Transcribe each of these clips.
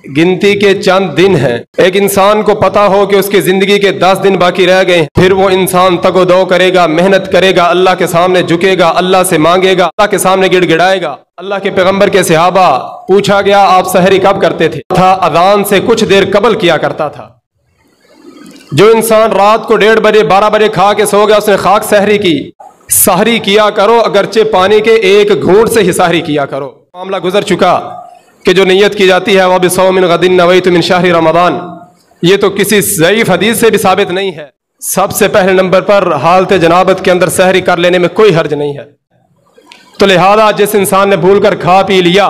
गिनती के चंद दिन हैं। एक इंसान को पता हो कि उसकी जिंदगी के 10 दिन बाकी रह गए, फिर वो इंसान तगोदो करेगा, मेहनत करेगा, अल्लाह के सामने झुकेगा, अल्लाह से मांगेगा, अल्लाह के सामने गिड़गिड़ाएगा। अल्लाह के पैगंबर के सहाबा पूछा गया आप सहरी कब करते थे? अजान से कुछ देर कबल किया करता था। जो इंसान रात को 1:30 बजे 12 बजे खा के सो गया, उसने खाक सहरी की। सहरी किया करो, अगरचे पानी के एक घूंट से ही सहरी किया करो। मामला गुजर चुका कि जो नियत की जाती है वह बिसौमिन गदिन नवैतु मिन शहरी रमदान, ये तो किसी ज़ईफ हदीस से भी साबित नहीं है। सबसे पहले नंबर पर हालत जनाबत के अंदर सहरी कर लेने में कोई हर्ज नहीं है। तो लिहाजा जिस इंसान ने भूल कर खा पी लिया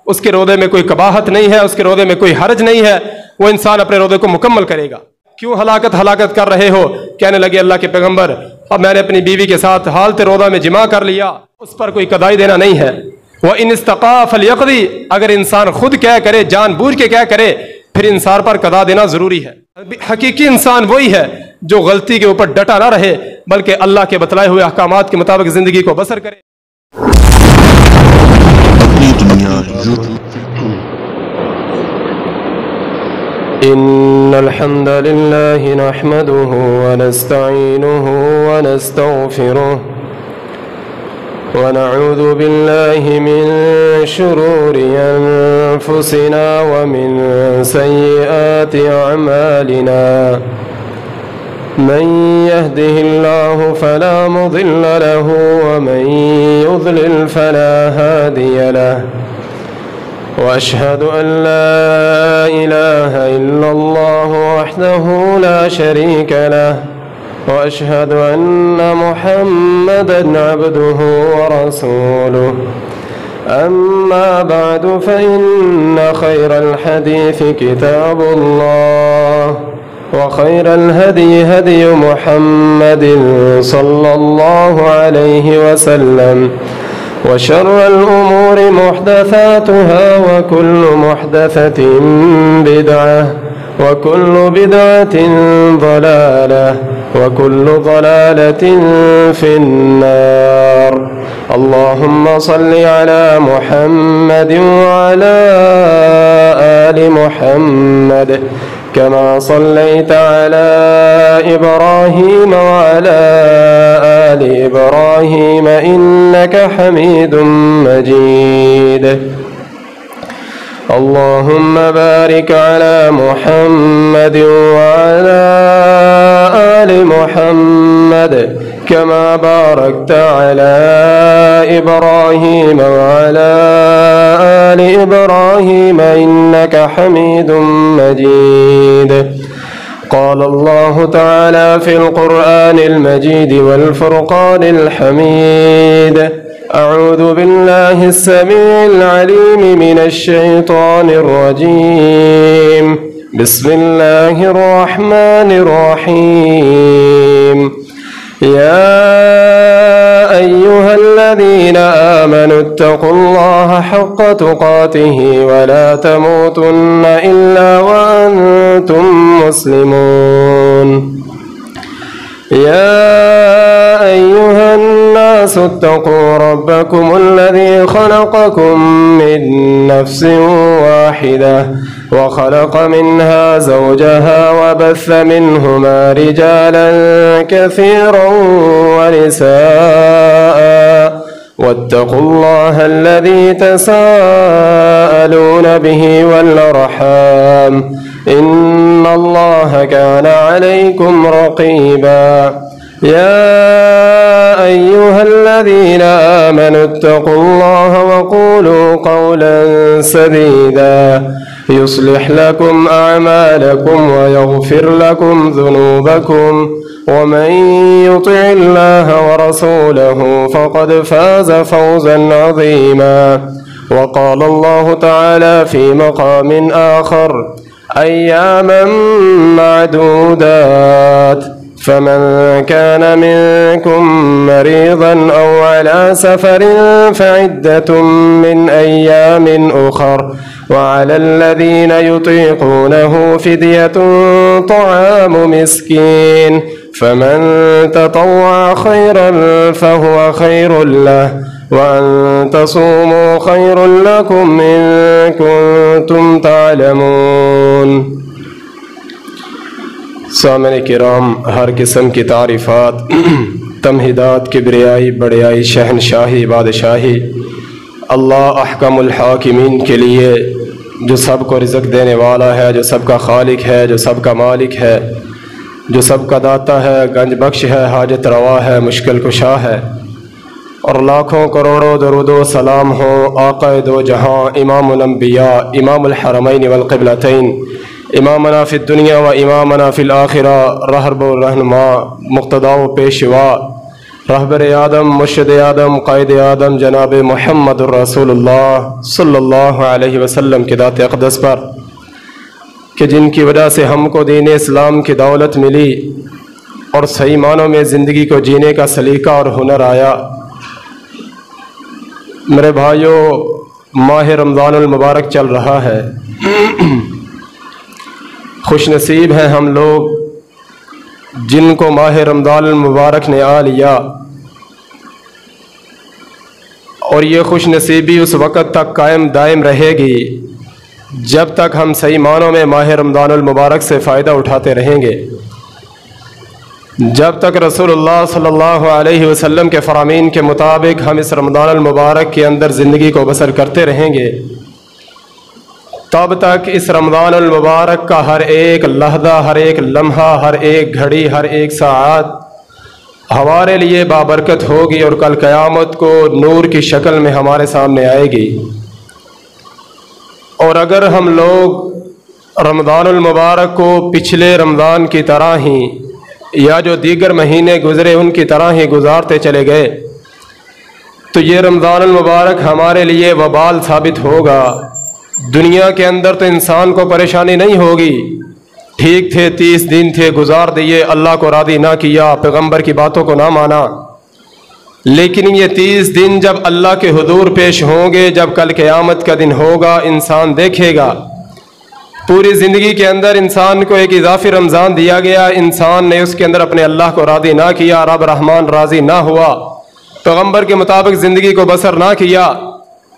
उसके रोदे में कोई कबाहत नहीं है, उसके रोदे में कोई हर्ज नहीं है, वो इंसान अपने रोदे को मुकम्मल करेगा। क्यों हलाकत कर रहे हो? कहने लगे अल्लाह के पैगंबर अब मैंने अपनी बीवी के साथ हालत रोदा में जिमा कर लिया, उस पर कोई कदाई देना नहीं है। वह इन इस्तक़ा फलयक़दी, अगर इंसान खुद क्या करे, जानबूझ के क्या करे, फिर इंसान पर कदा देना जरूरी है। हकीकी इंसान वही है जो गलती के ऊपर डटा ना रहे, बल्कि अल्लाह के बतलाए हुए अहकामात के मुताबिक जिंदगी को बसर करे। इन्नल हम्दलिल्लाहि नहमदुहु व नस्तईनुहु व नस्तगफिरुहु व नऊज़ु बिल्लाहि मिन शुरूरि अनफुसिना व मिन सय्यिआति अअमालिना। मन यहदिहिल्लाहु फला मुदिल्ल लहु व मन युज़लिल फला हादिय लहु। वअशहदु अल्ला इलाहा इल्लल्लाहु वहदहु ला शरीक लहु वअशहदु अन्न मुहम्मदन अब्दुहु व रसूलुहु। अम्मा बअदु फइन्न खैरल हदीसी किताबुल्लाह व खैरल हदी हदी मुहम्मदिन सल्लल्लाहु अलैहि वसल्लम व शर्रल उमूरि मुहदसातुहा व कुल्लु मुहदसतिन बिदअह व कुल्लु बिदअतिन ज़लालह व कुल्लु ज़लालतिन फिन्नार। अल्लाहुम्मा सल्लि अला मुहम्मदिन व अला आलि मुहम्मद कमा सल्लैत अला इब्राहीम व अला आलि इब्राहीम इन्नका हमीदुम मजीद। अल्लाहुम्मा बारिक अला मुहम्मद व अला आलि मुहम्मद कमा बारकत अला इब्राहीम व अला आलि इब्राहीम इन्नका हमीदुम मजीद। क़ाल अल्लाहु तआला फ़िल क़ुरआनिल मजीद वल फ़ुरक़ानिल हमीद। अऊज़ु बिल्लाहिस समीइल अलीम मिनश शैतानिर रजीम। बिस्मिल्लाहिर रहमानिर रहीम। या अय्युहल्लज़ीना आमनु इत्तक़ुल्लाहा हक़्क़ तुक़ातिही व ला तमूतुन्ना इल्ला व अंतुम मुस्लिमून। या अय्युहन नासु इत्तक़ू रब्बकुमुल्लज़ी ख़लक़कुम मिन नफ़्सिन वाहिदह व ख़लक़ मिन्हा ज़ौजहा व बस्स मिन्हुमा रिजालन कसीरन व निसाअ वत्तक़ुल्लाहा अल्लज़ी तसाअलून बिही वल अर्हाम इन्नल्लाहा काना अलैकुम रक़ीबा। या अय्युहल्लज़ीना आमनु इत्तक़ुल्लाहा व क़ूलू क़ौलन सदीदा युस्लिह लकुम अअमालकुम व यग़फिर लकुम ज़ुनूबकुम व मन युतिइल्लाहा व रसूलहु फ़क़द फ़ाज़ फ़ौज़न अज़ीमा। व क़ाल अल्लाहु तआला फ़ी मक़ामिन आख़र अय्यामन मअदूदात फमन कान मिनकुम मरीज़न औ अला सफ़रिन फ़इद्दतुम मिन अय्यामिन उख़र व अलल्लज़ीन युतीक़ूनहु फ़िद्यतुन तआमु मिस्कीन फमन ततव्वअ ख़ैरन फ़हुव ख़ैरुन लहु وأن تصوموا خير لكم إن كنتم تعلمون۔ سامعین کرام، ہر قسم کی تعریفات، تمہیدات، کبریائی، بڑیائی، شہنشاہی، بادشاہی اللہ احکم الحاکمین کے لیے، جو سب کو رزق دینے والا ہے، جو سب کا خالق ہے، جو سب کا مالک ہے، جو سب کا داتا ہے، گنج بخش ہے، حاجت روا ہے، مشکل کشا ہے، اور لاکھوں کروڑوں درود و سلام ہو آقا دو جہاں، امام الانبیاء، امام الحرمین والقبلتین، امامنا فی الدنیا و امامنا فی الآخرہ، رہبر و رہنما، مقتدا و پیشوا، رہبر آدم، مرشد آدم، قائد آدم، جناب محمد الرسول اللہ صلی اللہ علیہ وسلم کی ذات اقدس پر، کہ جن کی وجہ سے ہم کو دین اسلام کی دولت ملی اور صحیح معنوں میں زندگی کو جینے کا سلیقہ اور ہنر آیا۔ میرے بھائیوں، ماہ رمضان المبارک چل رہا ہے۔ خوش نصیب ہیں ہم لوگ جن کو ماہ رمضان المبارک نے آ لیا، اور یہ خوش نصیبی اس وقت تک قائم دائم رہے گی جب تک ہم صحیح معنوں میں ماہ رمضان المبارک سے فائدہ اٹھاتے رہیں گے، جب تک رسول اللہ صلی اللہ علیہ وسلم کے فرامین کے مطابق ہم اس رمضان المبارک کے اندر زندگی کو بسر کرتے رہیں گے، تب تک اس رمضان المبارک کا ہر ایک لحظہ، ہر ایک لمحہ، ہر ایک گھڑی، ہر ایک ساعت ہمارے لیے بابرکت ہوگی، اور کل قیامت کو نور کی شکل میں ہمارے سامنے آئے گی۔ اور اگر ہم لوگ رمضان المبارک کو پچھلے رمضان کی طرح ہی یا جو دیگر مہینے گزرے ان کی طرح ہی گزارتے چلے گئے تو یہ رمضان المبارک ہمارے لیے وبال ثابت ہوگا۔ دنیا کے اندر تو انسان کو پریشانی نہیں ہوگی، ٹھیک تھے 30 دن تھے، گزار دیے، اللہ کو راضی نہ کیا، پیغمبر کی باتوں کو نہ مانا، لیکن یہ 30 دن جب اللہ کے حضور پیش ہوں گے، جب کل قیامت کا دن ہوگا، انسان دیکھے گا پوری زندگی کے اندر انسان کو ایک اضافی رمضان دیا گیا، انسان نے اس کے اندر اپنے اللہ کو راضی نہ کیا، رب رحمان راضی نہ ہوا، پیغمبر کے مطابق زندگی کو بسر نہ کیا،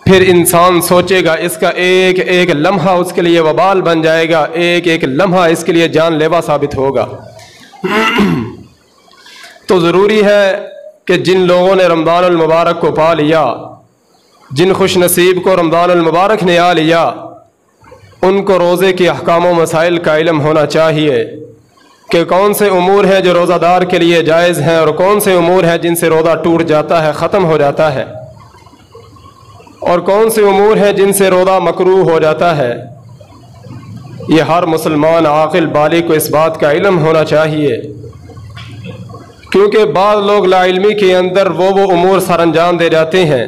پھر انسان سوچے گا اس کا ایک ایک لمحہ اس کے لیے وبال بن جائے گا، ایک ایک لمحہ اس کے لیے جان لیوا ثابت ہوگا۔ تو ضروری ہے کہ جن لوگوں نے رمضان المبارک کو پا لیا، جن خوش نصیب کو رمضان المبارک نے آ لیا، ان کو روزے کے احکام و مسائل کا علم ہونا چاہیے کہ کون سے امور ہیں جو روزہ دار کے لیے جائز ہیں، اور کون سے امور ہیں جن سے روزہ ٹوٹ جاتا ہے، ختم ہو جاتا ہے، اور کون سے امور ہیں جن سے روزہ مکروہ ہو جاتا ہے۔ یہ ہر مسلمان عاقل بالغ کو اس بات کا علم ہونا چاہیے، کیونکہ بعض لوگ لا علمی کے اندر وہ امور سر انجام دے جاتے ہیں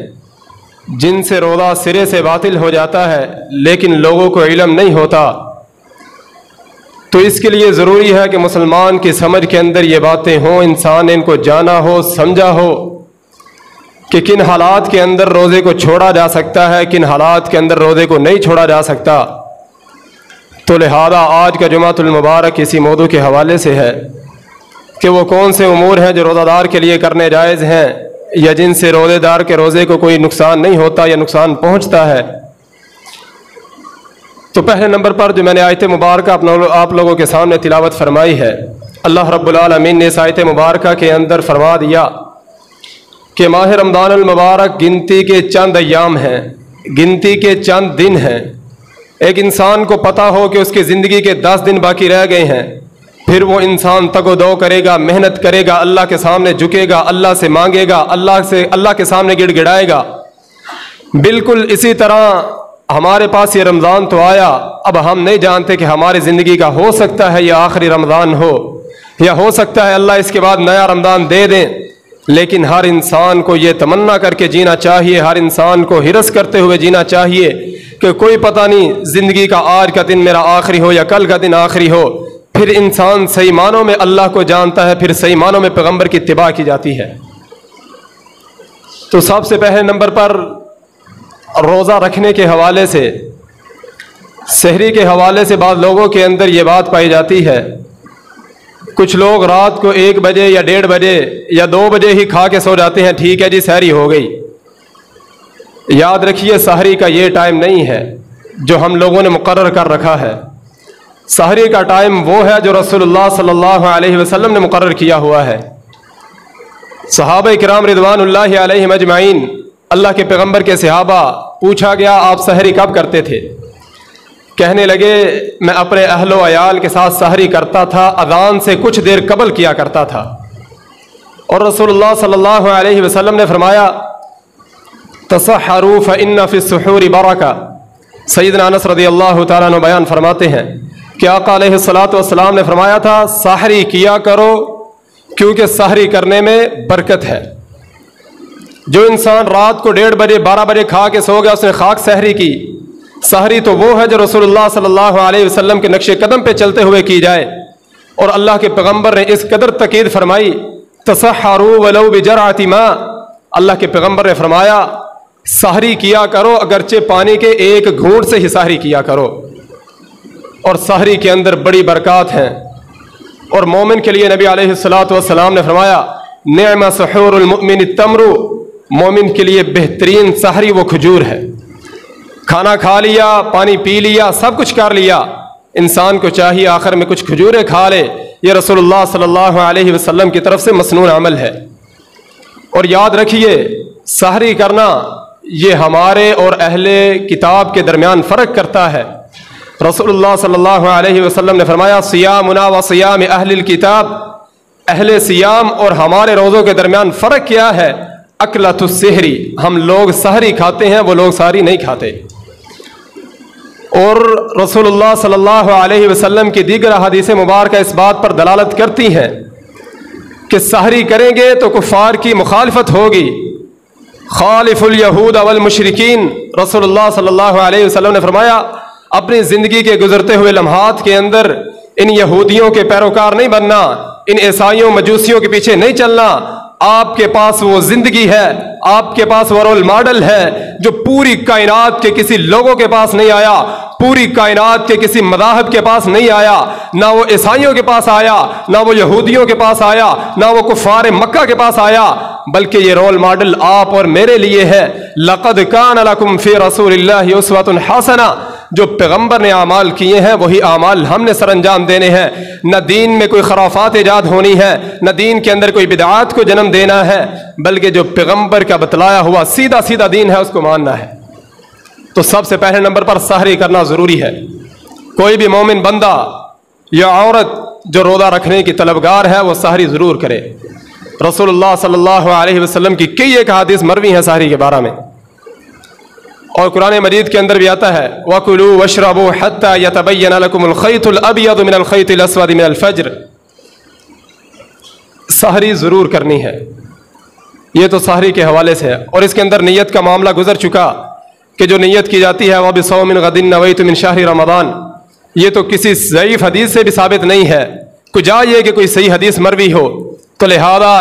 جن سے روزہ سرے سے باطل ہو جاتا ہے، لیکن لوگوں کو علم نہیں ہوتا۔ تو اس کے لیے ضروری ہے کہ مسلمان کی سمجھ کے اندر یہ باتیں ہوں، انسان نے ان کو جانا ہو، سمجھا ہو کہ کن حالات کے اندر روزے کو چھوڑا جا سکتا ہے، کن حالات کے اندر روزے کو نہیں چھوڑا جا سکتا۔ تو لہذا آج کا جمعۃ المبارک اسی موضوع کے حوالے سے ہے کہ وہ کون سے امور ہیں جو روزہ دار کے لیے کرنے جائز ہیں، یا جن سے روزے دار کے روزے کو کوئی نقصان نہیں ہوتا یا نقصان پہنچتا ہے۔ تو پہلے نمبر پر جو میں نے آیت مبارکہ آپ لوگوں کے سامنے تلاوت فرمائی ہے، اللہ رب العالمین نے اس آیت مبارکہ کے اندر فرما دیا کہ ماہ رمضان المبارک گنتی کے چند ایام ہیں، گنتی کے چند دن ہیں۔ ایک انسان کو پتہ ہو کہ اس کی زندگی کے 10 دن باقی رہ گئے ہیں، پھر وہ انسان تگ و دو کرے گا، محنت کرے گا، اللہ کے سامنے جھکے گا، اللہ سے مانگے گا، اللہ کے سامنے گڑ گڑائے گا۔ بالکل اسی طرح ہمارے پاس یہ رمضان تو آیا، اب ہم نہیں جانتے کہ ہماری زندگی کا ہو سکتا ہے یہ آخری رمضان ہو، یا ہو سکتا ہے اللہ اس کے بعد نیا رمضان دے دیں، لیکن ہر انسان کو یہ تمنا کر کے جینا چاہیے، ہر انسان کو ہرس کرتے ہوئے جینا چاہیے کہ کوئی پتہ نہیں زندگی کا آج کا دن میرا آخری ہو یا کل کا دن آخری ہو۔ پھر انسان صحیح معنوں میں اللہ کو جانتا ہے، پھر صحیح معنوں میں پیغمبر کی اتباع کی جاتی ہے۔ تو سب سے پہلے نمبر پر روزہ رکھنے کے حوالے سے، سحری کے حوالے سے بعض لوگوں کے اندر یہ بات پائی جاتی ہے، کچھ لوگ رات کو 1 بجے یا 1:30 بجے یا 2 بجے ہی کھا کے سو جاتے ہیں، ٹھیک ہے جی سحری ہو گئی، याद रखिए सहरी का ये टाइम नहीं है जो हम लोगों ने मुकर्रर कर रखा है। सहरी का टाइम वो है जो रसूलुल्लाह सल्लल्लाहु अलैहि वसल्लम ने मुकर्रर किया हुआ है। सहाबा किराम रिदवानुल्लाहि अलैहिम अजमाइन, अल्लाह के पैगंबर के सहाबा, पूछा गया आप सहरी कब करते थे? कहने लगे मैं अपने अहलो अयाल के साथ सहरी करता था, अज़ान से कुछ देर कबल किया करता था। और रसूलुल्लाह सल्लल्लाहु अलैहि वसल्लम ने फरमाया तसहरू फ़इन्न फ़िस्सुहूरि बरका। सैयदना अनस रज़ियल्लाहु तआला अन्हु बयान फरमाते हैं कि आका अलैहिस्सलातु वस्सलाम ने फरमाया था सहरी किया करो क्योंकि सहरी करने में बरकत है। जो इंसान रात को 1:30 बजे 12 बजे खा के सो गया उसने खाक सहरी की। सहरी तो वो है जो रसूलुल्लाह सल्लल्लाहु अलैहि वसल्लम के नक्शे कदम पे चलते हुए की जाए। और अल्लाह के पैगंबर ने इस कदर तकीद फरमाई तसहरू वलौ बिजरअति मा। अल्लाह के पैगंबर ने फरमाया सहरी किया करो अगरचे पानी के एक घूंट से ही सहरी किया करो। और सहरी के अंदर बड़ी बरकत हैं। और मोमिन के लिए नबी अलैहिस्सलातु वस्सलाम ने फरमाया निअमा सुहूरुल मुमिन तमरु। मोमिन के लिए बेहतरीन सहरी वो खजूर है। खाना खा लिया, पानी पी लिया, सब कुछ कर लिया, इंसान को चाहिए आखिर में कुछ खजूरें खा ले। ये रसूलुल्लाह सल्लल्लाहु अलैहि वसल्लम की तरफ से मसनून अमल है। और याद रखिए सहरी करना ये हमारे और अहले किताब के दरमियान फ़र्क करता है। रसूलुल्लाह सल्लल्लाहु अलैहि वसल्लम ने फरमाया सियामुना व सियाम अहलिल किताब। अहले सियाम और हमारे रोज़ों के दरमियान फ़र्क क्या है? अकलतुस सहरी, हम लोग सहरी खाते हैं, वो लोग सहरी नहीं खाते। और रसूलुल्लाह सल्लल्लाहु अलैहि वसल्लम की दीगर हदीस मुबारक इस बात पर दलालत करती हैं कि सहरी करेंगे तो कुफ़ार की मुखालफत होगी। खालिफुल यहूद वल मुशरिकीन। रसूलुल्लाह सल्लल्लाहु अलैहि वसल्लम ने फरमाया अपनी ज़िंदगी के गुजरते हुए लम्हात के अंदर इन यहूदियों के पैरोकार नहीं बनना, इन ईसाइयों मजूसियों के पीछे नहीं चलना। आपके पास वो जिंदगी है, आपके पास वो रोल मॉडल है जो पूरी कायनात के किसी लोगों के पास नहीं आया, पूरी कायनात के किसी मज़ाहब के पास नहीं आया, ना वो ईसाइयों के पास आया, ना वो यहूदियों के पास आया, ना वो कुफ़ार मक्का के पास आया, बल्कि ये रोल मॉडल आप और मेरे लिए है। लक़द कान लकुम फ़ी रसूलिल्लाहि उस्वतुन हसना। जो पैगंबर ने आमाल किए हैं वही आमाल हमने सरअंजाम देने हैं। न दीन में कोई खराफात ईजाद होनी है, न दीन के अंदर कोई बिदआत को जन्म देना है, बल्कि जो पैगंबर का बतलाया हुआ सीधा सीधा दीन है उसको मानना है। तो सबसे पहले नंबर पर सहरी करना ज़रूरी है। कोई भी मोमिन बंदा या औरत जो रोज़ा रखने की तलबगार है वो सहरी ज़रूर करे। रसूलुल्लाह सल्लल्लाहु अलैहि वसल्लम की कई एक हदीस मरवी है सहरी के बारे में। और कुरान मजीद के अंदर भी आता है वकुलू वशरबू हत्ता यतबय्यन लकुमुल खैतुल अबयद मिनल खैतिल अस्वद मिनल फज्र। सहरी ज़रूर करनी है। ये तो सहरी के हवाले से है। और इसके अंदर नीयत का मामला गुजर चुका कि जो नीयत की जाती है वह बिसौमिन गदिन नवैतु मिन शहरी रमज़ान, ये तो किसी ज़ईफ़ हदीस से भी साबित नहीं है। कुजा ये कि कोई सही हदीस मरवी हो, तो लिहाजा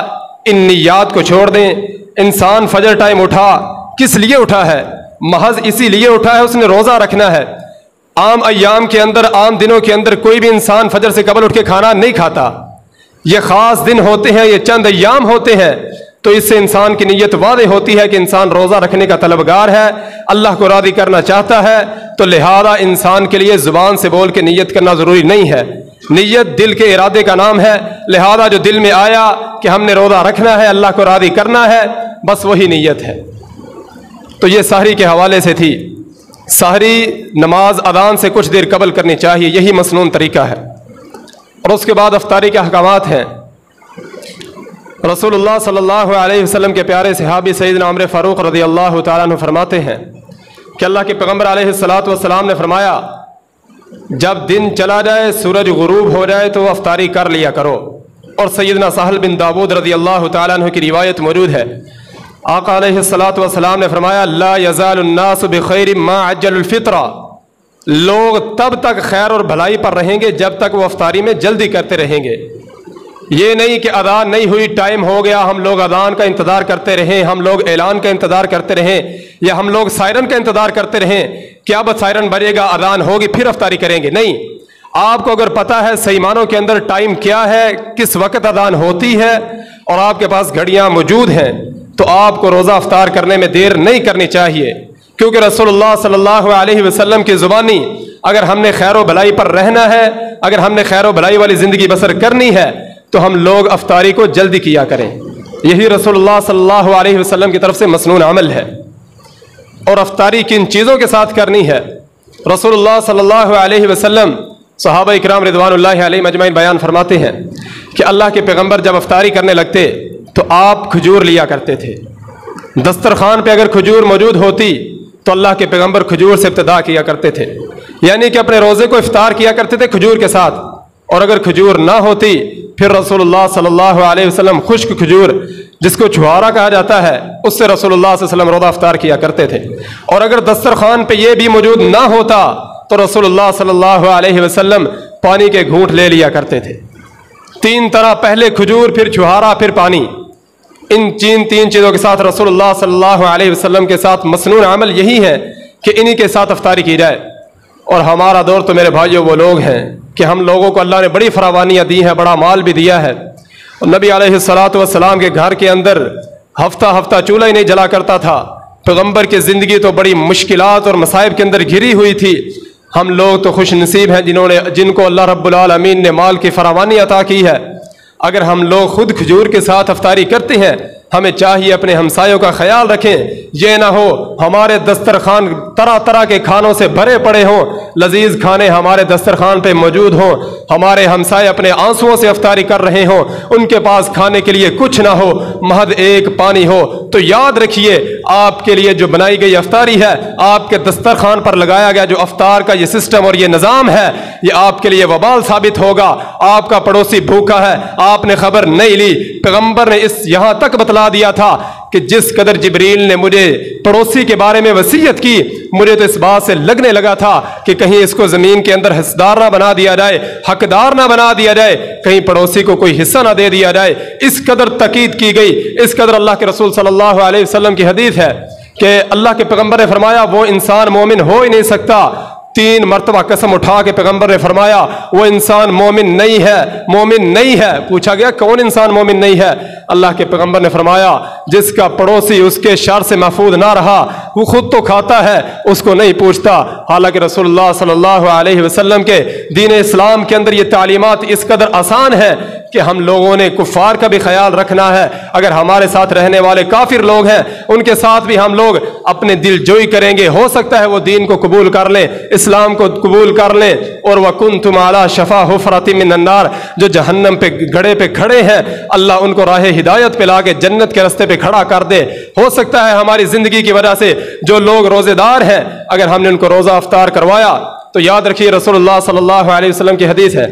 इन नियत को छोड़ दें। इंसान फजर टाइम उठा, किस लिए उठा है? महज इसीलिए उठा है उसने रोज़ा रखना है। आम अय्याम के अंदर, आम दिनों के अंदर कोई भी इंसान फजर से कबल उठ के खाना नहीं खाता। ये ख़ास दिन होते हैं, ये चंद अय्याम होते हैं, तो इससे इंसान की नीयत वाज़ेह होती है कि इंसान रोज़ा रखने का तलबगार है, अल्लाह को राज़ी करना चाहता है। तो लिहाजा इंसान के लिए ज़ुबान से बोल के नीयत करना ज़रूरी नहीं है। नीयत दिल के इरादे का नाम है। लिहाजा जो दिल में आया कि हमने रोज़ा रखना है, अल्लाह को राज़ी करना है, बस वही नीयत है। तो ये सहरी के हवाले से थी। सहरी नमाज अदान से कुछ देर कबल करनी चाहिए, यही मसनून तरीका है। और उसके बाद अफ्तारी के अहकामात हैं। रसूलुल्लाह सल्लल्लाहु अलैहि वसल्लम के प्यारे सहाबी सैयदना उमर फ़ारूक रज़ियल्लाहु तआला अन्हु फरमाते हैं कि अल्लाह के पैगंबर अलैहिस्सलातु वस्सलाम ने फरमाया जब दिन चला जाए, सूरज गुरूब हो जाए तो अफ्तारी कर लिया करो। और सैयदना सहल बिन दाऊद रज़ियल्लाहु तआला अन्हु की रिवायत मौजूद है। आका अलैहिस्सलातु वस्सलाम ने फरमाया ला यज़ालुन्नासु बिखैरिम मा अज्जलुल फित्रा। लोग तब तक खैर और भलाई पर रहेंगे जब तक वो अफ्तारी में जल्दी करते रहेंगे। ये नहीं कि अदान नहीं हुई, टाइम हो गया, हम लोग अदान का इंतज़ार करते रहें, हम लोग ऐलान का इंतज़ार करते रहें, या हम लोग सायरन का इंतज़ार करते रहें क्या बस सायरन बजेगा, अदान होगी, फिर अफ्तारी करेंगे। नहीं, आपको अगर पता है सही मानों के अंदर टाइम क्या है, किस वक्त अदान होती है, और आपके पास घड़ियाँ मौजूद हैं, تو آپ کو روزہ افطار کرنے میں دیر نہیں کرنی چاہیے، کیونکہ رسول اللہ صلی اللہ علیہ وسلم کی زبانی اگر ہم نے خیر و بھلائی پر رہنا ہے، اگر ہم نے خیر و بھلائی والی زندگی بسر کرنی ہے تو ہم لوگ افطاری کو جلدی کیا کریں۔ یہی رسول اللہ صلی اللہ علیہ وسلم کی طرف سے مسنون عمل ہے۔ اور افطاری کن چیزوں کے ساتھ کرنی ہے؟ رسول اللہ صلی اللہ علیہ وسلم، صحابہ اکرام رضوان اللہ علیہ مجمعین بیان فرماتے ہیں کہ اللہ کے پیغمبر جب افطاری کرنے لگتے تو آپ کھجور لیا کرتے تھے۔ دسترخوان پہ اگر کھجور موجود ہوتی تو اللہ کے پیغمبر کھجور سے ابتدا کیا کرتے تھے، یعنی کہ اپنے روزے کو افطار کیا کرتے تھے کھجور کے ساتھ۔ اور اگر کھجور نہ ہوتی پھر رسول اللہ صلی اللہ علیہ وسلم خشک کھجور، جس کو چھہارا کہا جاتا ہے، اس سے رسول اللہ صلی اللہ علیہ وسلم روزہ افطار کیا کرتے تھے۔ اور اگر دسترخوان پہ یہ بھی موجود نہ ہوتا تو رسول اللہ صلی اللہ علیہ وسلم پانی کے گھونٹ لے لیا کرتے تھے۔ تین طرح، پہلے کھجور، پھر چھہارا، پھر پانی۔ ان تین چیزوں کے ساتھ رسول اللہ صلی اللہ علیہ وسلم کے ساتھ مسنون عمل یہی ہے کہ انہی کے ساتھ افطاری کی جائے۔ اور ہمارا دور تو میرے بھائیوں وہ لوگ ہیں کہ ہم لوگوں کو اللہ نے بڑی فراوانیاں دی ہیں، بڑا مال بھی دیا ہے۔ اور نبی علیہ الصلوۃ والسلام کے گھر کے اندر ہفتہ چولہا ہی نہیں جلا کرتا تھا۔ پیغمبر کی زندگی تو بڑی مشکلات اور مصائب کے اندر گھری ہوئی تھی۔ ہم لوگ تو خوش نصیب ہیں جن کو اللہ رب العالمین نے مال کی فراوانی عطا کی ہے۔ اگر ہم لوگ خود کھجور کے ساتھ افطاری کرتے ہیں، ہمیں چاہیے اپنے ہمسایوں کا خیال رکھیں، یہ نہ ہو ہمارے دسترخوان طرح طرح کے کھانوں سے بھرے پڑے ہوں، لذیذ کھانے ہمارے دسترخوان پہ موجود ہوں، ہمارے ہمسائے اپنے آنسوؤں سے افطاری کر رہے ہوں، ان کے پاس کھانے کے لیے کچھ نہ ہو، محض ایک پانی ہو، تو یاد رکھیے آپ کے لیے جو بنائی گئی افطاری ہے، آپ کے دسترخوان پر لگایا گیا جو افطار کا یہ سسٹم اور یہ نظام ہے، یہ آپ کے لیے وبال ثابت ہوگا۔ آپ کا پڑوسی بھوکا ہے، آپ نے خبر نہیں لی، پیغمبر نے یہاں تک بتلا دیا تھا کہ جس قدر جبریل نے مجھے پڑوسی کے بارے میں وصیت کی، مجھے تو اس بات سے لگنے لگا تھا کہ کہیں اس کو زمین کے اندر حصدار نہ بنا دیا جائے، حقدار نہ بنا دیا جائے، کہیں پڑوسی کو کوئی حصہ نہ دے دیا جائے۔ اس قدر تاکید کی گئی، اس قدر اللہ کے رسول صلی اللہ علیہ وسلم کی حدیث ہے کہ اللہ کے پیغمبر نے فرمایا وہ انسان مومن ہو ہی نہیں سکتا۔ 3 مرتبہ قسم اٹھا کے پیغمبر نے فرمایا وہ انسان مومن نہیں ہے، مومن نہیں ہے۔ پوچھا گیا کون انسان مومن نہیں ہے؟ اللہ کے پیغمبر نے فرمایا جس کا پڑوسی اس کے شر سے محفوظ نہ رہا، وہ خود تو کھاتا ہے، اس کو نہیں پوچھتا۔ حالانکہ رسول اللہ صلی اللہ علیہ وسلم کے دین اسلام کے اندر یہ تعلیمات اس قدر آسان ہے کہ ہم لوگوں نے کفار کا بھی خیال رکھنا ہے۔ اگر ہمارے ساتھ رہنے والے کافر لوگ ہیں ان کے ساتھ بھی ہم لوگ اپنے دل جوئی کریں گے، ہو سکتا ہے وہ دین کو قبول کر لیں، اسلام کو قبول کر لیں۔ اور وَكُنْتُمْ عَلَى شَفَا حُفْرَةٍ مِّنَ النَّارِ، جو جہنم پہ گڑھے پہ کھڑے ہیں، اللہ ان کو راہ ہدایت پہ لا کے جنت کے رستے پہ کھڑا کر دے۔ ہو سکتا ہے ہماری زندگی کی وجہ سے جو لوگ روزے دار ہیں، اگر ہم نے ان کو روزہ افطار کروایا تو یاد رکھیے رسول اللہ صلی اللہ علیہ وسلم کی حدیث ہے،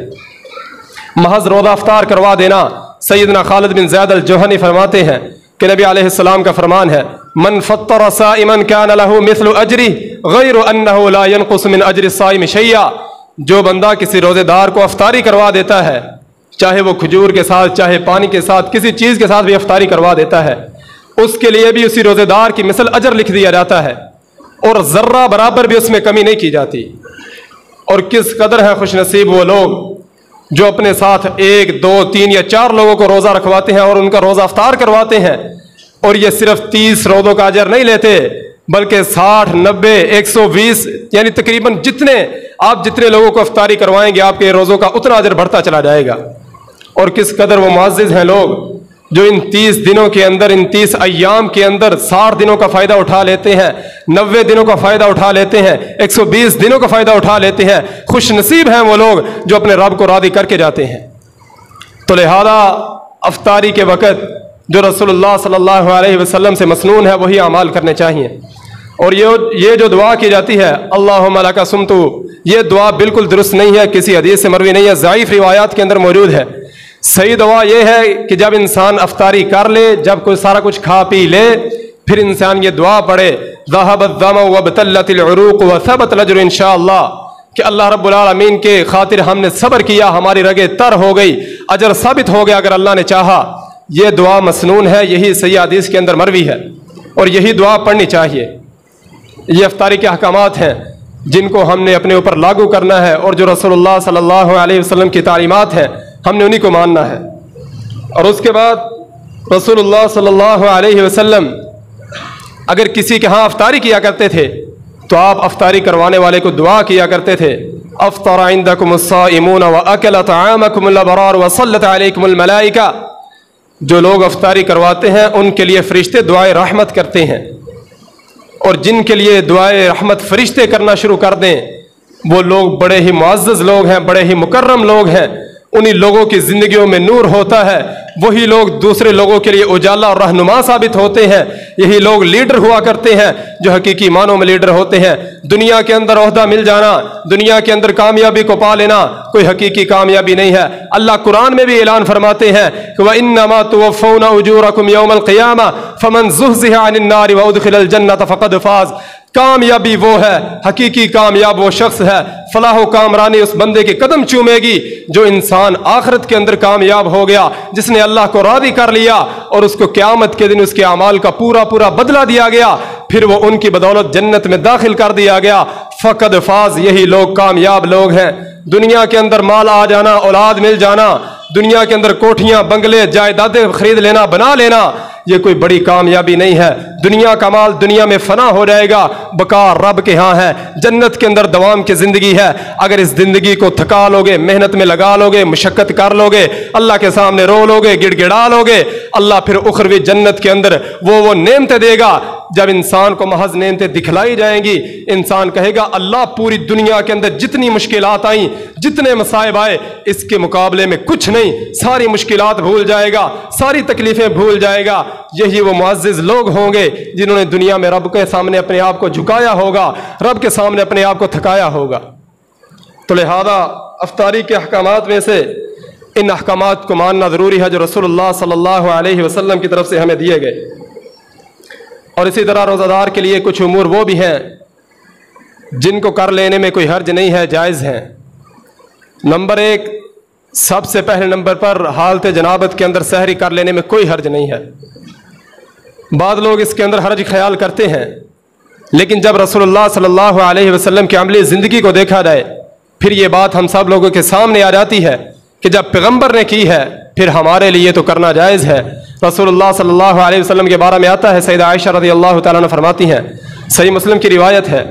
محض روزہ افطار کروا دینا۔ سیدنا خالد بن زید الجوہنی فرماتے ہیں کہ نبی علیہ السلام کا فرمان ہے من فطر صائما كان له مثل اجره غیر انه لا ينقص من اجر الصائم شيئا، جو بندہ کسی روزے دار کو افطاری کروا دیتا ہے، چاہے وہ کھجور کے ساتھ، چاہے پانی کے ساتھ، کسی چیز کے ساتھ بھی افطاری کروا دیتا ہے، اس کے لیے بھی اسی روزے دار کی مثل اجر لکھ دیا جاتا ہے اور ذرہ برابر بھی اس میں کمی نہیں کی جاتی۔ اور کس قدر ہے خوش نصیب وہ لوگ جو اپنے ساتھ 1 2 3 یا 4 لوگوں کو روزہ رکھواتے ہیں اور ان کا روزہ افطار کرواتے ہیں، اور یہ صرف 30 روزوں کا اجر نہیں لیتے بلکہ 60 90 120، یعنی تقریباً جتنے لوگوں کو افطاری کروائیں گے آپ کے روزوں کا اتنا اجر بڑھتا چلا جائے گا۔ اور کس قدر وہ معزز ہیں لوگ جو ان 30 دنوں کے اندر، ان 30 ایام کے اندر 60 دنوں کا فائدہ اٹھا لیتے ہیں، 90 دنوں کا فائدہ اٹھا لیتے ہیں، 120 دنوں کا فائدہ اٹھا لیتے ہیں۔ خوش نصیب ہیں وہ لوگ جو اپنے رب کو راضی کر کے جاتے ہیں۔ تو لہذا افطاری کے وقت جو رسول اللہ صلی اللہ علیہ وسلم سے مسنون ہے وہی اعمال کرنے چاہیے۔ اور یہ جو دعا کی جاتی ہے اللہم لک صمت، یہ دعا بالکل درست نہیں ہے، کسی حدیث سے مروی نہیں ہے، ضعیف روایات کے اندر موجود ہے۔ صحیح دعا یہ ہے کہ جب انسان افطاری کر لے، جب کوئی سارا کچھ کھا پی لے، پھر انسان یہ دعا پڑھے ذهب الظمأ وابتلت العروق وثبت الاجر انشاءاللہ، کہ اللہ رب العالمین کے خاطر ہم نے صبر کیا، ہماری رگیں تر ہو گئی، اجر ثابت ہو گیا اگر اللہ نے چاہا۔ یہ دعا مسنون ہے، یہی صحیح حدیث کے اندر مروی ہے اور یہی دعا پڑھنی چاہیے۔ یہ افطاری کے احکامات ہیں جن کو ہم نے اپنے اوپر لاگو کرنا ہے، اور جو رسول اللہ صلی اللہ علیہ وسلم کی تعلیمات ہیں ہم نے انہی کو ماننا ہے۔ اور اس کے بعد रसूलुल्लाह सल्लल्लाहु अलैहि वसल्लम अगर किसी के यहाँ अफ्तारी किया करते थे तो आप अफ्तारी करवाने वाले को दुआ किया करते थे, अफ्तरा इंदकुमुस साइमून व अकला तआमकुमुल अबरार व सल्लत अलैकुमुल मलाइका। जो लोग अफ्तारी करवाते हैं उनके लिए फरिश्ते दुआए रहमत करते हैं, और जिनके लिए दुआए रहमत फरिश्ते करना शुरू कर दें वो लोग बड़े ही मुअज़्ज़ज़ लोग हैं, बड़े ही मुकर्रम लोग हैं। उन्हीं लोगों की ज़िंदगियों में नूर होता है, वही लोग दूसरे लोगों के लिए उजाला और रहनुमा साबित होते हैं। यही लोग लीडर हुआ करते हैं जो हकीकी मानों में लीडर होते हैं। दुनिया के अंदर ओहदा मिल जाना, दुनिया के अंदर कामयाबी को पा लेना कोई हकीकी कामयाबी नहीं है। अल्लाह कुरान में भी ऐलान फरमाते हैं कि व इन्नमा तुवफ़्फ़ौना उजूरकुम यौमल क़ियामा फमन ज़ुहज़िहा अनिन नारि व उदख़िलल जन्नत फ़क़द फ़ाज़। कामयाबी वो है, हकीकी कामयाब वो शख्स है, फलाह कामरानी उस बंदे के कदम चूमेगी जो इंसान आखिरत के अंदर कामयाब हो गया, जिसने अल्लाह को राज़ी कर लिया और उसको क़यामत के दिन उसके अमाल का पूरा पूरा बदला दिया गया, फिर वो उनकी बदौलत जन्नत में दाखिल कर दिया गया। फ़क़द फ़ाज़, यही लोग कामयाब लोग हैं। दुनिया के अंदर माल आ जाना, औलाद मिल जाना, दुनिया के अंदर कोठियां बंगले जायदादें खरीद लेना, बना लेना, ये कोई बड़ी कामयाबी नहीं है। दुनिया का माल दुनिया में फना हो जाएगा, बकार रब के यहाँ है। जन्नत के अंदर दवाम की जिंदगी है। अगर इस जिंदगी को थका लोगे, मेहनत में लगा लोगे, मुशक्कत कर लोगे, अल्लाह के सामने रो लोगे, गिड़गिड़ा लोगे, अल्लाह फिर उखरवी जन्नत के अंदर वो नेमतें देगा। जब इंसान को महज नेमतें दिखलाई जाएंगी, इंसान कहेगा अल्लाह पूरी दुनिया के अंदर जितनी मुश्किलात आई, जितने मसाइब आए, इसके मुकाबले में कुछ नहीं, सारी मुश्किलात भूल जाएगा, सारी तकलीफें भूल जाएगा। यही वो मुअज़्ज़िज़ लोग होंगे जिन्होंने दुनिया में रब के सामने अपने आप को झुकाया होगा, रब के सामने अपने आप को थकाया होगा। तो लिहाजा अफ्तारी के अहकामात में से इन अहकामात को मानना ज़रूरी है जो रसूलुल्लाह सल्लल्लाहु अलैहि वसल्लम की तरफ से हमें दिए गए। और इसी तरह रोज़ादार के लिए कुछ उमूर वो भी हैं जिनको कर लेने में कोई हर्ज नहीं है, जायज़ हैं। नंबर एक, सबसे पहले नंबर पर हालत जनाबत के अंदर सहरी कर लेने में कोई हर्ज नहीं है। बाद लोग इसके अंदर हर्ज ख्याल करते हैं, लेकिन जब रसूलुल्लाह सल्लल्लाहु अलैहि वसल्लम की अमली ज़िंदगी को देखा जाए फिर ये बात हम सब लोगों के सामने आ जाती है कि जब पैगम्बर ने की है फिर हमारे लिए तो करना जायज़ है। रसूलुल्लाह सल्लल्लाहु अलैहि वसल्लम के बारे में आता है, सैयदा आयशा रज़ियल्लाहु ताला अन्हा फरमाती हैं, सही मुस्लिम की रिवायत है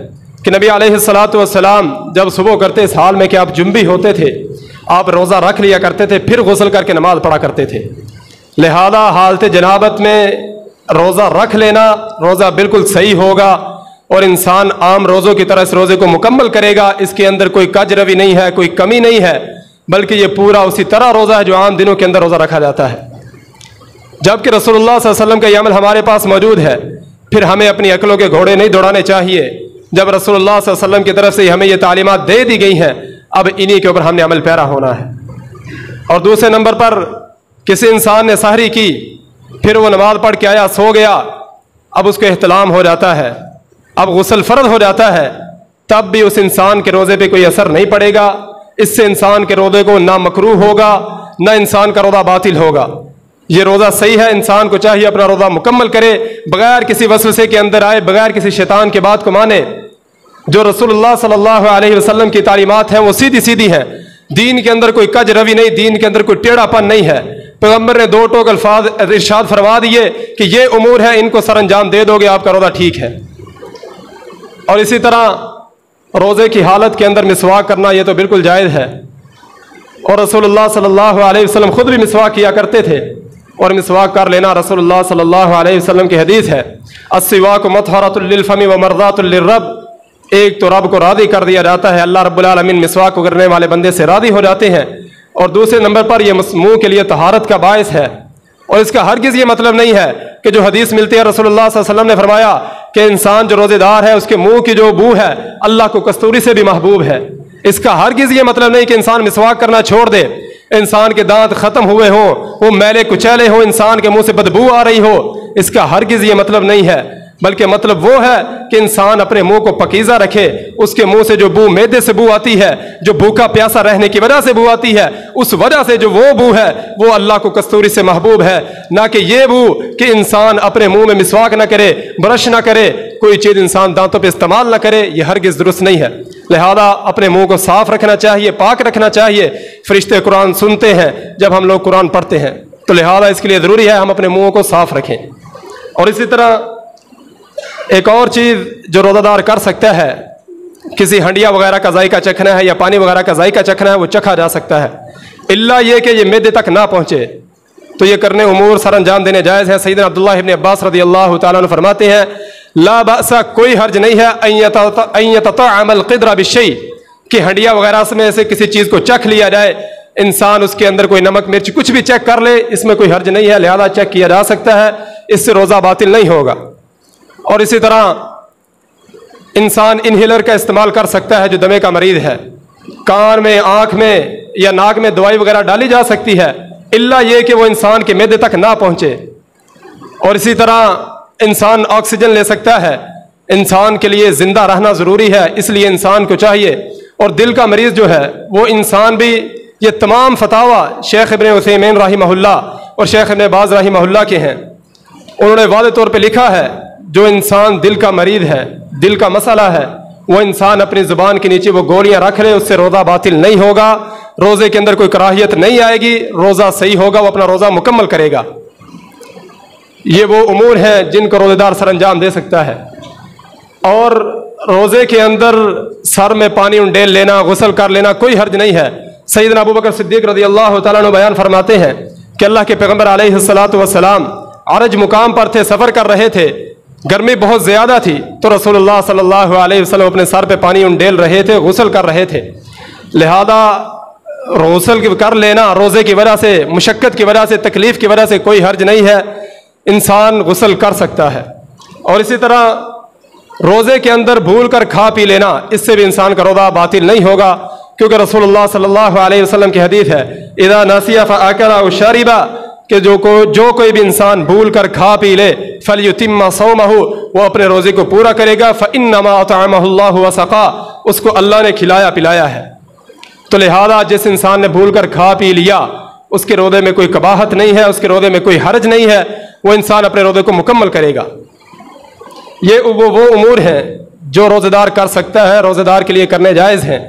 कि नबी अलैहिस्सलातु वस्सलाम जब सुबह करते इस हाल में कि आप जुम्बी होते थे, आप रोज़ा रख लिया करते थे, फिर गुस्ल करके नमाज पढ़ा करते थे। लिहाजा हालत जनाबत में रोज़ा रख लेना रोज़ा बिल्कुल सही होगा और इंसान आम रोज़ों की तरह इस रोज़े को मुकम्मल करेगा। इसके अंदर कोई कज रवि नहीं है, कोई कमी नहीं है, बल्कि ये पूरा उसी तरह रोज़ा है जो आम दिनों के अंदर रोज़ा रखा जाता है। जबकि रसूलुल्लाह सल्लल्लाहु अलैहि वसल्लम का ये अमल हमारे पास मौजूद है, फिर हमें अपनी अक्लों के घोड़े नहीं दौड़ाने चाहिए। जब रसूलुल्लाह सल्लल्लाहु अलैहि वसल्लम की तरफ से हमें ये तालीमात दे दी गई हैं, अब इन्हीं के ऊपर हमने अमल पैरा होना है। और दूसरे नंबर पर किसी इंसान ने सहरी की, फिर वो नमाज पढ़ के आया, सो गया, अब उसको एहतलाम हो जाता है, अब गुस्ल फर्ज हो जाता है, तब भी उस इंसान के रोज़े पे कोई असर नहीं पड़ेगा। इससे इंसान के रोज़े को ना मकरूह होगा, ना इंसान का रोज़ा बातिल होगा। ये रोज़ा सही है, इंसान को चाहिए अपना रोज़ा मुकम्मल करे, बगैर किसी वसवसे के अंदर आए, बगैर किसी शैतान की बात को माने। जो रसूलुल्लाह सल्लल्लाहु अलैहि वसल्लम की तालीमात हैं वो सीधी सीधी हैं, दीन के अंदर कोई कज रवि नहीं, दीन के अंदर कोई टेढ़ापन नहीं है। पैगम्बर ने दो टोक अल्फाज इरशाद फरमा दिए कि ये उमूर है, इनको सर अंजाम दे दोगे आपका रोज़ा ठीक है। और इसी तरह रोज़े की हालत के अंदर मिसवाक करना ये तो बिल्कुल जायज़ है, और रसूलुल्लाह सल्लल्लाहु अलैहि वसल्लम खुद भी मिसवाक किया करते थे, और मिसवाक कर लेना रसूलुल्लाह सल्लल्लाहु अलैहि वसल्लम की हदीस है, अस्सिवाकु मत्हरतुल लिलफमी व मर्ज़ातुल लिर्रब। एक तो रब को राज़ी कर दिया जाता है, अल्लाह रब्बुल आलमीन मिसवाक को करने वाले बंदे से राज़ी हो जाते हैं, और दूसरे नंबर पर यह मुंह के लिए तहारत का बायस है। और इसका हरगिज़ ये मतलब नहीं है कि जो हदीस मिलती है रसूलुल्लाह सल्लल्लाहु अलैहि वसल्लम ने फरमाया कि इंसान जो रोज़ेदार है उसके मुंह की जो बू है अल्लाह को कस्तूरी से भी महबूब है। इसका हरगिज़ ये मतलब नहीं कि इंसान मिसवाक करना छोड़ दे, इंसान के दांत खत्म हुए हों, वो मैले कुचैले हों, इंसान के मुंह से बदबू आ रही हो, इसका हरगिज़ ये मतलब नहीं है, बल्कि मतलब वो है कि इंसान अपने मुंह को पकीज़ा रखे। उसके मुंह से जो बू मैदे से बू आती है, जो भूखा प्यासा रहने की वजह से बू आती है, उस वजह से जो वो बू है वो अल्लाह को कस्तूरी से महबूब है, ना कि ये बू कि इंसान अपने मुंह में मिसवाक ना करे, ब्रश ना करे, कोई चीज़ इंसान दांतों पे इस्तेमाल ना करे, ये हरगिज़ दुरुस्त नहीं है। लिहाजा अपने मुंह को साफ रखना चाहिए, पाक रखना चाहिए। फरिश्ते कुरान सुनते हैं जब हम लोग कुरान पढ़ते हैं, تو لہذا اس کے لیے ضروری ہے ہم اپنے منہوں کو صاف رکھیں۔ اور اسی طرح ایک اور چیز جو روزہ دار کر سکتا ہے، کسی ہنڈیا وغیرہ کا ذائقہ چکھنا ہے یا پانی وغیرہ کا ذائقہ چکھنا ہے، وہ چکھا جا سکتا ہے، الا یہ کہ یہ معدے تک نہ پہنچے، تو یہ کرنے امور سر انجام دینے جائز ہیں۔ سیدنا عبداللہ ابن عباس رضی اللہ تعالیٰ عنہ فرماتے ہیں لا بأس، کوئی حرج نہیں ہے ان یتطعم القدر بالشیء، کہ ہنڈیا وغیرہ میں سے کسی چیز کو چکھ لیا جائے، انسان اس کے اندر کوئی نمک مرچ کچھ بھی چیک کر لے، اس میں کوئی حرج نہیں ہے، لہذا چیک کیا جا سکتا ہے، اس سے روزہ باطل نہیں ہوگا۔ اور اسی طرح انسان انہیلر کا استعمال کر سکتا ہے جو دمے کا مریض ہے، کان میں، آنکھ میں یا ناک میں دوائی وغیرہ ڈالی جا سکتی ہے، الا یہ کہ وہ انسان کے معدے تک نہ پہنچے۔ اور اسی طرح انسان آکسیجن لے سکتا ہے، انسان کے لیے زندہ رہنا ضروری ہے، اس لیے انسان کو چاہیے۔ اور دل کا مریض جو ہے وہ انسان بھی، یہ تمام فتاوی شیخ ابن عثیمین رحمہ اللہ اور شیخ ابن باز رحمہ اللہ کے ہیں، انہوں نے واضح طور پہ لکھا ہے جو انسان دل کا مریض ہے، دل کا مسئلہ ہے، وہ انسان اپنی زبان کے نیچے وہ گولیاں رکھ لے، اس سے روزہ باطل نہیں ہوگا، روزے کے اندر کوئی کراہیت نہیں آئے گی، روزہ صحیح ہوگا، وہ اپنا روزہ مکمل کرے گا۔ یہ وہ امور ہیں جن کو روزے دار سر انجام دے سکتا ہے۔ اور روزے کے اندر سر میں پانی انڈیل لینا، غسل کر لینا کوئی حرج نہیں ہے۔ سیدنا ابوبکر صدیق رضی اللہ تعالیٰ عنہ بیان فرماتے ہیں کہ اللہ کے پیغمبر علیہ الصلاۃ والسلام عرج مقام پر تھے، سفر کر رہے تھے، گرمی بہت زیادہ تھی، تو رسول اللہ صلی اللہ علیہ وسلم اپنے سر پہ پانی انڈیل رہے تھے، غسل کر رہے تھے۔ لہذا غسل کر لینا روزے کی وجہ سے، مشقت کی وجہ سے، تکلیف کی وجہ سے کوئی حرج نہیں ہے، انسان غسل کر سکتا ہے۔ اور اسی طرح روزے کے اندر بھول کر کھا پی لینا، اس سے بھی انسان کا روزہ باطل نہیں ہوگا، کیونکہ رسول اللہ صلی اللہ علیہ وسلم کی حدیث ہے اذا نسی فاکل او شرب، کہ جو کوئی بھی انسان بھول کر کھا پی لے فلیتم صومہ، وہ اپنے روزے کو پورا کرے گا، فانما اطعمہ اللہ وسقا، اس کو اللہ نے کھلایا پلایا ہے۔ تو لہذا جس انسان نے بھول کر کھا پی لیا، اس کے روزے میں کوئی قباحت نہیں ہے، اس کے روزے میں کوئی حرج نہیں ہے، وہ انسان اپنے روزے کو مکمل کرے گا۔ یہ وہ امور ہیں جو روزے دار کر سکتا ہے، روزے دار کے لیے کرنے جائز ہیں۔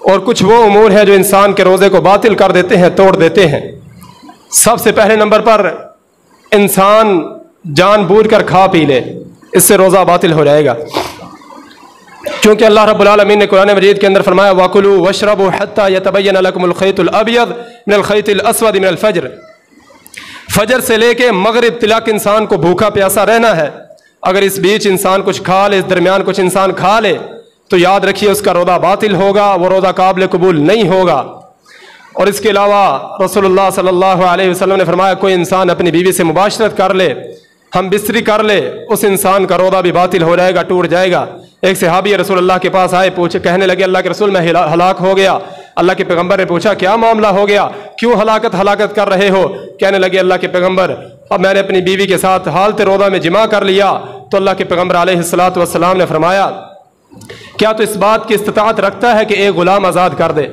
اور کچھ وہ امور ہیں جو انسان کے روزے کو باطل کر دیتے ہیں، توڑ دیتے ہیں۔ سب سے پہلے نمبر پر انسان جان بوجھ کر کھا پی لے، اس سے روزہ باطل ہو جائے گا، کیونکہ اللہ رب العالمین نے قرآن مجید کے اندر فرمایا وَكُلُوا وَاشْرَبُوا حَتَّى يَتَبَيَّنَ لَكُمُ الْخَيْطُ الْأَبْيَضُ مِنَ الْخَيْطِ الْأَسْوَدِ مِنَ الْفَجْرِ، فجر سے لے کے مغرب تلک انسان کو بھوکا پیاسا رہنا ہے۔ اگر اس بیچ انسان کچھ کھا لے، اس درمیان کچھ انسان کھا لے، تو یاد رکھیے اس کا روزہ باطل ہوگا، وہ روزہ قابل قبول نہیں ہوگا۔ اور اس کے علاوہ رسول اللہ صلی اللہ علیہ وسلم نے فرمایا کوئی انسان اپنی بیوی سے مباشرت کر لے، ہم بستری کر لے، اس انسان کا روزہ بھی باطل ہو جائے گا، ٹوٹ جائے گا۔ ایک صحابی رسول اللہ کے پاس آئے، کہنے لگے اللہ کے رسول میں ہلاک ہو گیا۔ اللہ کے پیغمبر نے پوچھا کیا معاملہ ہو گیا، کیوں ہلاکت کر رہے ہو؟ کہنے لگے اللہ کے پیغمبر اب میں نے اپنی بیوی کے ساتھ حالت روزہ میں جماع کر لیا۔ تو اللہ کے پیغمبر علیہ الصلاۃ والسلام نے فرمایا کیا تو اس بات کی استطاعت رکھتا ہے کہ ایک غلام آزاد کر دے؟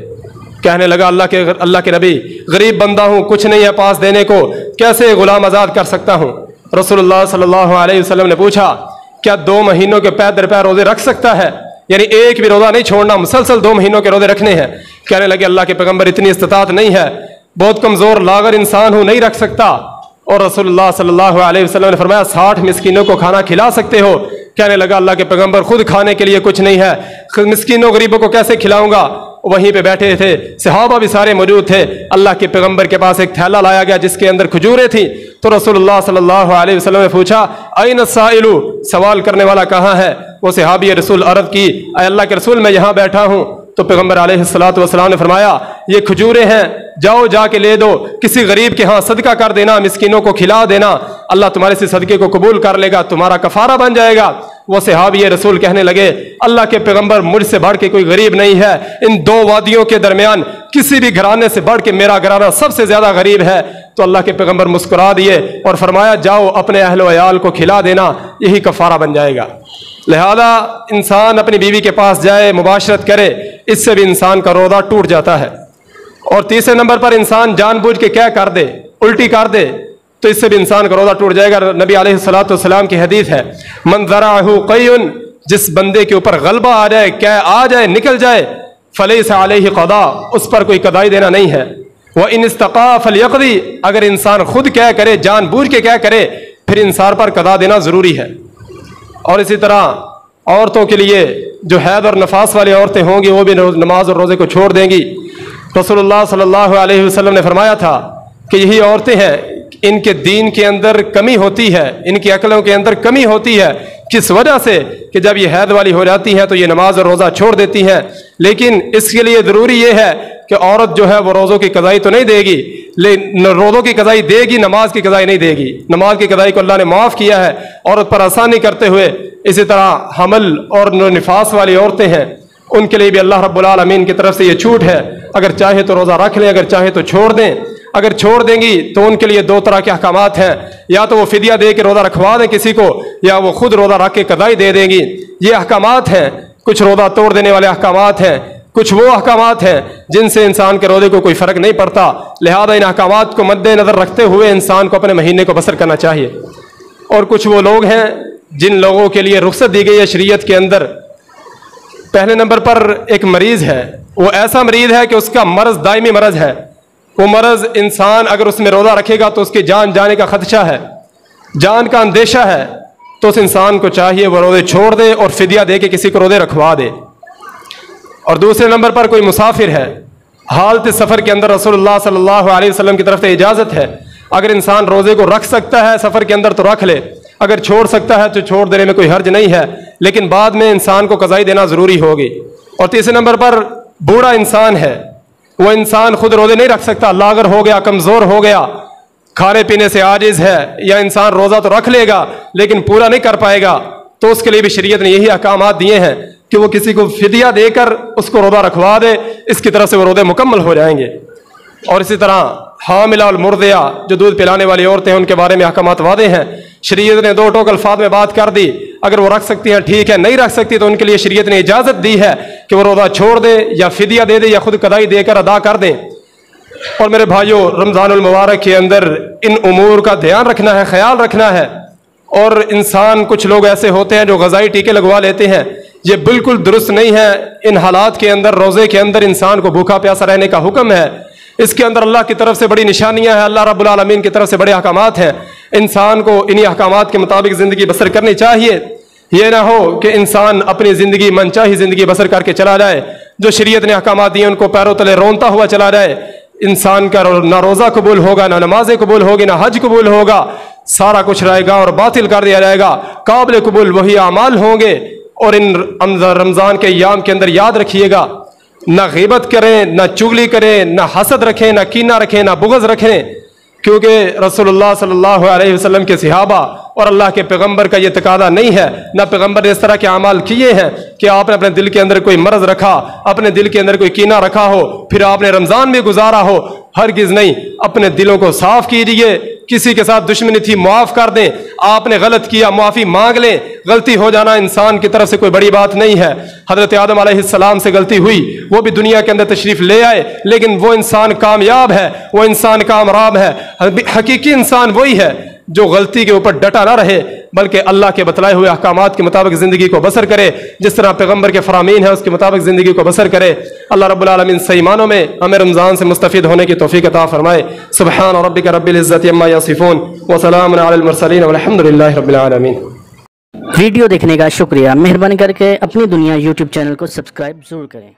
کہنے لگا اللہ کے نبی غریب بندہ ہوں، کچھ نہیں ہے پاس دینے کو، کیسے غلام آزاد کر سکتا ہوں؟ رسول اللہ صلی اللہ علیہ وسلم نے پوچھا کیا 2 مہینوں کے پے در پے روزے رکھ سکتا ہے؟ یعنی ایک بھی روزہ نہیں چھوڑنا، مسلسل 2 مہینوں کے روزے رکھنے ہیں۔ کہنے لگے اللہ کے پیغمبر اتنی استطاعت نہیں ہے، بہت کمزور لاغر انسان ہوں، نہیں رکھ سکتا۔ اور رسول اللہ صلی اللہ علیہ وسلم نے فرمایا 60 مسکینوں کو کھانا کھلا سکتے ہو؟ کہنے لگا اللہ کے پیغمبر خود کھانے کے لیے کچھ نہیں ہے، مسکینوں غریبوں کو کیسے کھلاؤں گا؟ وہیں پہ بیٹھے تھے، صحابہ بھی سارے موجود تھے، اللہ کے پیغمبر کے پاس ایک تھیلا لایا گیا جس کے اندر کھجوریں تھیں۔ تو رسول اللہ صلی اللہ علیہ وسلم نے پوچھا این السائل، سوال کرنے والا کہاں ہے؟ وہ صحابی رسول عرض کی اے اللہ کے رسول میں یہاں بیٹھا ہوں۔ تو پیغمبر علیہ الصلوۃ والسلام نے فرمایا یہ کھجوریں ہیں، جاؤ جا کے لے دو، کسی غریب کے ہاں صدقہ کر دینا، مسکینوں کو کھلا دینا، اللہ تمہارے سے صدقے کو قبول کر لے گا، تمہارا کفارہ بن جائے گا۔ وہ صحابی رسول کہنے لگے اللہ کے پیغمبر مجھ سے بڑھ کے کوئی غریب نہیں ہے، ان 2 وادیوں کے درمیان کسی بھی گھرانے سے بڑھ کے میرا گھرانہ سب سے زیادہ غریب ہے۔ تو اللہ کے پیغمبر مسکرا دیے اور فرمایا جاؤ اپنے اہل و عیال کو کھلا دینا، یہی کفارہ بن جائے گا۔ لہذا انسان اپنی بیوی کے پاس جائے، مباشرت کرے، اس سے بھی انسان کا روزہ ٹوٹ جاتا ہے۔ اور تیسرے نمبر پر انسان جان بوجھ کے کیا کر دے، الٹی کر دے، تو اس سے بھی انسان کا روزہ ٹوٹ جائے گا۔ نبی علیہ الصلوۃ والسلام کی حدیث ہے من ذرعہ قیء، جس بندے کے اوپر غلبہ آ جائے، کیا آ جائے، نکل جائے، فلیس علیہ قضاء، اس پر کوئی قضائی دینا نہیں ہے۔ व इन इस्तक़ा फलयक़दी, अगर इंसान खुद क्या करे, जानबूझ के क्या करे, फिर इंसान पर कदा देना ज़रूरी है। और इसी तरह औरतों के लिए जो हैद और नफास वाली औरतें होंगी वो भी नमाज और रोज़े को छोड़ देंगी। रसूलुल्लाह सल्लल्लाहु अलैहि वसल्लम ने फरमाया था कि यही औरतें हैं, इनके दीन के अंदर कमी होती है, इनकी अक्लों के अंदर कमी होती है। किस वजह से? कि जब ये हैद वाली हो जाती हैं तो ये नमाज और रोज़ा छोड़ देती हैं। लेकिन इसके लिए ज़रूरी ये है कि औरत जो है वो रोज़ों की कज़ाई तो नहीं देगी, लेकिन रोज़ों की कज़ाई देगी, नमाज की कज़ाई नहीं देगी। नमाज की कज़ाई को अल्लाह ने माफ़ किया है औरत पर आसानी करते हुए। इसी तरह हमल और निफास वाली औरतें हैं, उनके लिए भी अल्लाह रब्बुल आलमीन की तरफ से ये छूट है, अगर चाहे तो रोज़ा रख लें, अगर चाहे तो छोड़ दें। अगर छोड़ देंगी तो उनके लिए दो तरह के अहकामात हैं, या तो वो फिदिया दे के रोज़ा रखवा दें किसी को, या वो खुद रोज़ा रख के कज़ाई दे देंगी। ये अहकामात हैं, कुछ रोज़ा तोड़ देने वाले अहकामात हैं, कुछ वो अहकामात हैं जिनसे इंसान के रोज़े को कोई फ़र्क नहीं पड़ता। लिहाजा इन अहकामात को मद्देनज़र रखते हुए इंसान को अपने महीने को बसर करना चाहिए। और कुछ वो लोग हैं जिन लोगों के लिए रुख्सत दी गई है शरीयत के अंदर। पहले नंबर पर एक मरीज़ है, वो ऐसा मरीज़ है कि उसका मर्ज़ दायमी मर्ज़ है। वो मर्ज़ इंसान अगर उसमें रोज़ा रखेगा तो उसकी जान जाने का खदशा है, जान का अंदेशा है, तो उस इंसान को चाहिए वो रोज़े छोड़ दे और फिदिया दे के किसी को रोज़े रखवा दे। और दूसरे नंबर पर कोई मुसाफिर है, हालत सफ़र के अंदर रसूलुल्लाह सल्लल्लाहु अलैहि वसल्लम की तरफ से इजाज़त है, अगर इंसान रोज़े को रख सकता है सफ़र के अंदर तो रख ले, अगर छोड़ सकता है तो छोड़ देने में कोई हर्ज नहीं है, लेकिन बाद में इंसान को कज़ाई देना ज़रूरी होगी। और तीसरे नंबर पर बूढ़ा इंसान है, वो इंसान खुद रोज़े नहीं रख सकता, लागर हो गया, कमज़ोर हो गया, खाने पीने से आजिज़ है, या इंसान रोज़ा तो रख लेगा लेकिन पूरा नहीं कर पाएगा, तो उसके लिए भी शरीयत ने यही अहकामात दिए हैं कि वो किसी को फिदिया देकर उसको रोज़ा रखवा दे, इसकी तरफ से वो रोज़े मुकम्मल हो जाएंगे। और इसी तरह हामिला और मुर्दिया, जो दूध पिलाने वाली औरतें हैं, उनके बारे में अहकामात वादे हैं। शरीयत ने दो टोक अल्फाज में बात कर दी, अगर वो रख सकती हैं ठीक है, नहीं रख सकती तो उनके लिए शरीयत ने इजाज़त दी है कि वो रोज़ा छोड़ दे या फिदिया दे दे या खुद कदाई देकर अदा कर दें। और मेरे भाइयों, रमज़ानुल मुबारक के अंदर इन उमूर का ध्यान रखना है, ख्याल रखना है। और इंसान, कुछ लोग ऐसे होते हैं जो ग़ज़ाई टीके लगवा लेते हैं, ये बिल्कुल दुरुस्त नहीं है। इन हालात के अंदर, रोज़े के अंदर इंसान को भूखा प्यासा रहने का हुक्म है। इसके अंदर अल्लाह की तरफ से बड़ी निशानियां हैं, अल्लाह रब्बुल आलमीन की तरफ से बड़े अहकामात हैं। इंसान को इन्हीं अहकामात के मुताबिक ज़िंदगी बसर करनी चाहिए। ये ना हो कि इंसान अपनी ज़िंदगी मनचाही ज़िंदगी बसर करके चला जाए, जो शरीयत ने अहकामात दिए उनको पैरों तले रोनता हुआ चला जाए। इंसान का ना रोज़ा कबूल होगा, ना नमाजें कबूल होगी, ना हज कबूल होगा, सारा कुछ रहेगा और बातिल कर दिया जाएगा। काबिल कबूल वही अमाल होंगे। और इन रमज़ान के अय्याम के अंदर याद रखिएगा, ना ग़ीबत करें, ना चुगली करें, ना हसद रखें, ना कीना रखें, ना बुग़्ज़ रखें, क्योंकि रसूलुल्लाह सल्लल्लाहु अलैहि वसल्लम के सहाबा और अल्लाह के पैगंबर का ये तकादा नहीं है, ना पैगंबर ने इस तरह के अमाल किए हैं कि आपने अपने दिल के अंदर कोई मर्ज़ रखा, अपने दिल के अंदर कोई कीना रखा हो, फिर आपने रमज़ान में गुजारा हो। हरगिज़ नहीं। अपने दिलों को साफ कीजिए। किसी के साथ दुश्मनी थी, माफ़ कर दें। आपने गलत किया, माफ़ी मांग लें। गलती हो जाना इंसान की तरफ से कोई बड़ी बात नहीं है। हज़रत आदम अलैहिस्सलाम से गलती हुई, वो भी दुनिया के अंदर तशरीफ़ ले आए, लेकिन वो इंसान कामयाब है, वो इंसान कामयाब है। हकीकी इंसान वही है जो गलती के ऊपर डटा ना रहे, बल्कि अल्लाह के बतलाए हुए अहकामात के मुताबिक ज़िंदगी को बसर करे, जिस तरह पैगंबर के फरामीन है उसके मुताबिक ज़िंदगी को बसर करे। अल्लाह रब्बुल आलमीन सही मानों में हमें रमज़ान से मुस्तफ़ीद होने की तौफ़ीक़ अता फरमाए। सुब्हान रब्बिका रब्बिल इज़्ज़ति अम्मा यसिफ़ून व सलामुन अलल मुरसलीन वल्हम्दुलिल्लाहि रब्बिल आलमीन। वीडियो देखने का शुक्रिया। मेहरबानी करके अपनी दुनिया यूट्यूब चैनल को सब्सक्राइब ज़रूर करें।